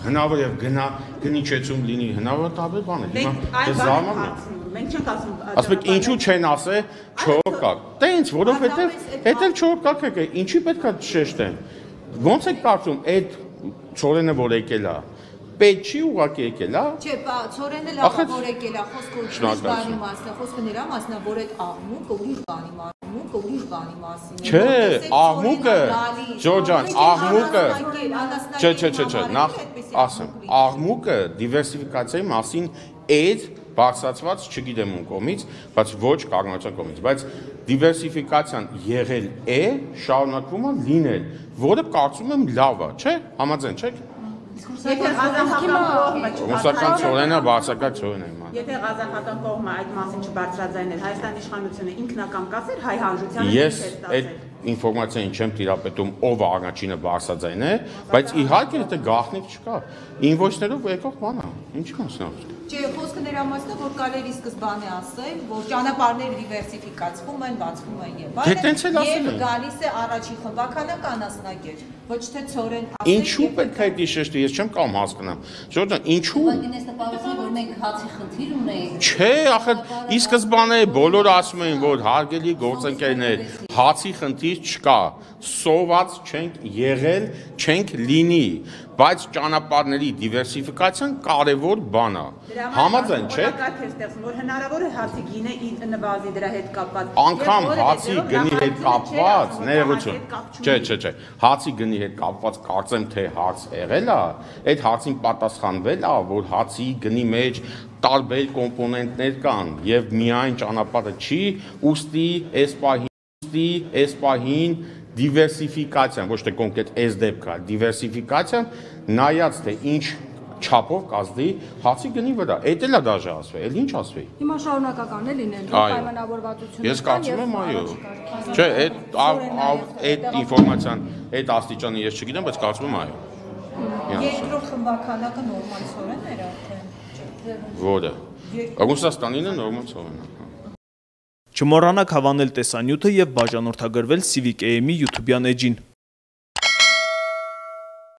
հնարավոր եւ գնիչեցում լինի, հնարավոր տարբեր բաներ։ Հիմա ես զարմանում եմ։ Մենք չենք ասում ասում եք ինչու չեն ասել 4 կակ։ Տենց, որովհետեւ հետ էլ 4 կակ եք, ինչի պետքա շեշտեն։ Ոնց եք կարծում այդ ծորենը որ եկել է պետք չի ուղղակի եկել, հա։ Չէ, ծորենը լավ է որ եկել է, խոսքը ուրիշ բանի մասն է, խոսքը նրա մասն է, որ այդ աղմուկը ուրիշ բանի մասին է։ Չէ, աղմուկը, Ջորջան, աղմուկը։ Չէ, նախ ասեմ, աղմուկը դիվերսիֆիկացիայի մասին այդ բարձրացված չգիտեմ ում կողմից, բայց ոչ կառավարության կողմից, բայց դիվերսիֆիկացիան եղել է, շարունակվում է լինել, որը կարծում եմ լավ է, չէ՞, համաձայն չեք։ Եթե Ղազախական կողմը Ռուսական ծորենը բարձրակա ծորեն է։ Եթե Ղազախական կողմը այդ մասին չբարձրաձայներ, Հայաստանի իշխանությունը ինքնակամ կասեր հայ հանրությանը Ես այդ ինֆորմացիային չեմ տիրապետում ով առաջինը բարձրաձայնել, բայց իհարկե եթե գաղտնիք չկա, ինվոյսներով եկող բան է, ինչի մասնավ։ Չէ, խոսքը նրա մասն է, որ կարելի սկզբանե ասել, որ ճանապարհները դիվերսիֆիկացվում են, բացվում են եւ այլն, եւ գալիս է առաջի խմբականական ասնագետ, ոչ թե ծորեն ասել։ Ինչու պետք է դա շեշտի, ես չեմ կարող հասկանամ։ Ժորժան, ինչու։ Որ մենք հացի խնդիր ունենք։ Չէ, ախր ի սկզբանե բոլորը ասում էին, որ հարգելի գործընկերներ, հացի խնդիր չկա, սոված չենք եղել, չենք լինի, բայց ճանապարհների դիվերսիֆիկացիան կարևոր բան է։ Համաձայն չեք։ Որ հնարավոր է հացի գինը նվազի դրա հետ կապված։ Անկամ հացի գնի հետ կապված, ներողություն։ Չէ, հացի գնի հետ կապված կարծեմ թե հարց եղել է, այդ հարցին պատասխանվել է, որ հացի գնի մեջ տարբեր կոմպոնենտներ կան եւ միայն ճանապարհը չի, ուստի այս պահին դիվերսիֆիկացիան, ոչ թե կոնկրետ այս դեպքը, դիվերսիֆիկացիան նայած թե ինչ չափով կազդի հացի գնի վրա, այդ էլ է դաժե ասվի, էլ ինչ ասվի։ Հիմա շարունակական է լինելու պայմանավորվածությունը։ Ես կարծում եմ այո։ Չէ, այդ ինֆորմացիան, այդ աստիճանը ես չգիտեմ, բայց կարծում եմ այո։ Երկրորդ խմբականակը նորմալ ծորեն էր արդեն։ Որը։ Ռուսաստանինը նորմալ ծորեն է։ Չմոռանաք հավանել տեսանյութը և բաժանորդագրվել Civic AM-ի YouTube-յան էջին։